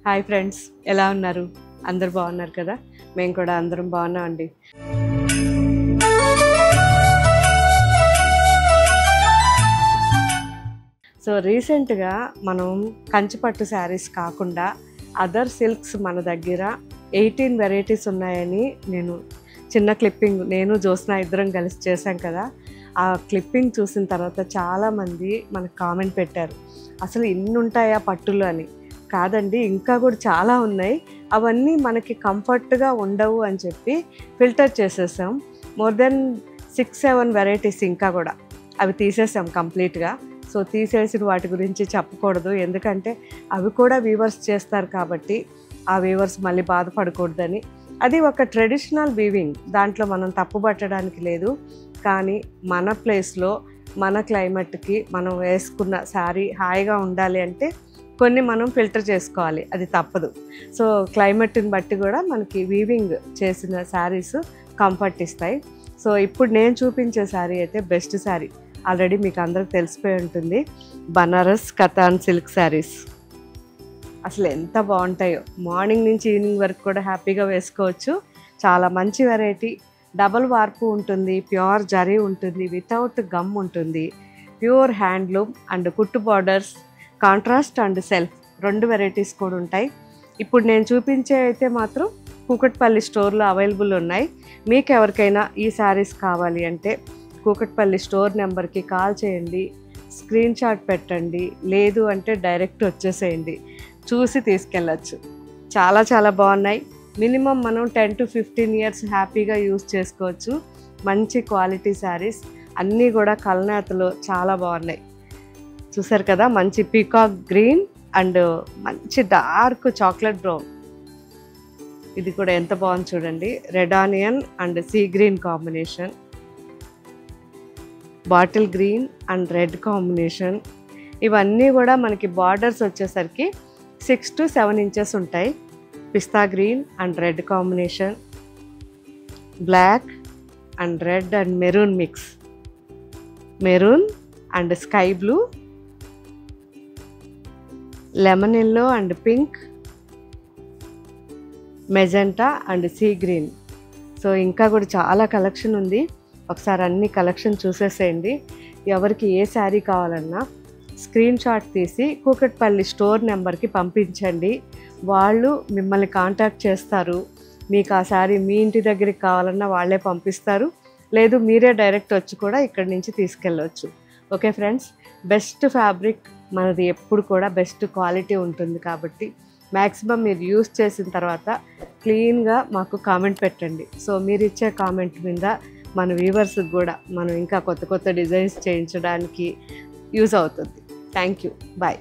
Hi friends, ఎలా ఉన్నారు? అందరు బాగున్నారు కదా? మేము కూడా అందరం బాగున్నామండి. సో రీసెంట్గా మనం కంచిపట్టు శారీస్ కాకుండా అదర్ సిల్క్స్ మన దగ్గర 18 వెరైటీస్ ఉన్నాయని చిన్న క్లిప్పింగ్ నేను జ్యోత్స్న ఇద్దరం కలిసి చేశాం కదా. ఆ క్లిప్పింగ్ చూసిన తర్వాత చాలామంది మనకు కామెంట్ పెట్టారు, అసలు ఇన్ని ఉంటాయా పట్టులు అని. కాదండి, ఇంకా కూడా చాలా ఉన్నాయి, అవన్నీ మనకి కంఫర్ట్గా ఉండవు అని చెప్పి ఫిల్టర్ చేసేసాం. మోర్ దెన్ 6-7 వెరైటీస్ ఇంకా కూడా అవి తీసేసాం కంప్లీట్గా. సో తీసేసిన వాటి గురించి చెప్పకూడదు, ఎందుకంటే అవి కూడా వీవర్స్ చేస్తారు కాబట్టి ఆ వీవర్స్ మళ్ళీ బాధపడకూడదని. అది ఒక ట్రెడిషనల్ వీవింగ్, దాంట్లో మనం తప్పు పట్టడానికి లేదు. కానీ మన ప్లేస్లో మన క్లైమేట్కి మనం వేసుకున్న శారీ హాయిగా ఉండాలి అంటే కొన్ని మనం ఫిల్టర్ చేసుకోవాలి, అది తప్పదు. సో క్లైమేట్ని బట్టి కూడా మనకి వీవింగ్ చేసిన శారీస్ కంఫర్ట్ ఇస్తాయి. సో ఇప్పుడు నేను చూపించే శారీ అయితే బెస్ట్ శారీ, ఆల్రెడీ మీకు అందరికి తెలిసిపోయి ఉంటుంది. బనారస్ కతాన్ సిల్క్ శారీస్ అసలు ఎంత బాగుంటాయో, మార్నింగ్ నుంచి ఈవినింగ్ వరకు కూడా హ్యాపీగా వేసుకోవచ్చు. చాలా మంచి వెరైటీ, డబల్ వార్పు ఉంటుంది, ప్యూర్ జరీ ఉంటుంది, వితౌట్ గమ్ ఉంటుంది, ప్యూర్ హ్యాండ్లూమ్ అండ్ కుట్టు borders, contrast and self 2 varieties కూడా ఉంటాయి. ఇప్పుడు నేను చూపించే అయితే మాత్రం కూకట్పల్లి స్టోర్లో అవైలబుల్ ఉన్నాయి. మీకు ఎవరికైనా ఈ శారీస్ కావాలి అంటే కూకట్పల్లి స్టోర్ నెంబర్కి కాల్ చేయండి, స్క్రీన్ షాట్ పెట్టండి, లేదు అంటే డైరెక్ట్ వచ్చేసేయండి, చూసి తీసుకెళ్ళచ్చు. చాలా చాలా బాగున్నాయి. మినిమం మనం 10 to 15 ఇయర్స్ హ్యాపీగా యూజ్ చేసుకోవచ్చు. మంచి క్వాలిటీ శారీస్ అన్నీ కూడా కలనేతలో చాలా బాగున్నాయి. చూసారు కదా, మంచి పీకాక్ గ్రీన్ అండ్ మంచి డార్క్ చాక్లెట్ బ్రౌన్, ఇది కూడా ఎంత బాగుంది చూడండి. Red onion and sea green combination, bottle green and red combination. ఇవన్నీ కూడా మనకి బార్డర్స్ వచ్చేసరికి 6 to 7 ఇంచెస్ ఉంటాయి. పిస్తా green and red combination, black and red and maroon mix, maroon and sky blue, lemon yellow and pink, magenta and sea green. So ఇంకా కూడా చాలా కలెక్షన్ ఉంది, ఒకసారి అన్ని కలెక్షన్ చూసేసేయండి. ఎవరికి ఏ శారీ కావాలన్నా స్క్రీన్ షాట్ తీసి కూకట్పల్లి స్టోర్ నెంబర్కి పంపించండి, వాళ్ళు మిమ్మల్ని కాంటాక్ట్ చేస్తారు. మీకు ఆ శారీ మీ ఇంటి దగ్గరికి కావాలన్నా వాళ్ళే పంపిస్తారు, లేదు మీరే డైరెక్ట్ వచ్చి కూడా ఇక్కడి నుంచి తీసుకెళ్ళవచ్చు. ఓకే ఫ్రెండ్స్, బెస్ట్ ఫ్యాబ్రిక్ మనది ఎప్పుడు కూడా బెస్ట్ క్వాలిటీ ఉంటుంది కాబట్టి మ్యాక్సిమం మీరు యూస్ చేసిన తర్వాత క్లీన్గా మాకు కామెంట్ పెట్టండి. సో మీరు ఇచ్చే కామెంట్ మీద మన వ్యూవర్స్కి కూడా మనం ఇంకా కొత్త కొత్త డిజైన్స్ చేయించడానికి యూజ్ అవుతుంది. Thank you, bye.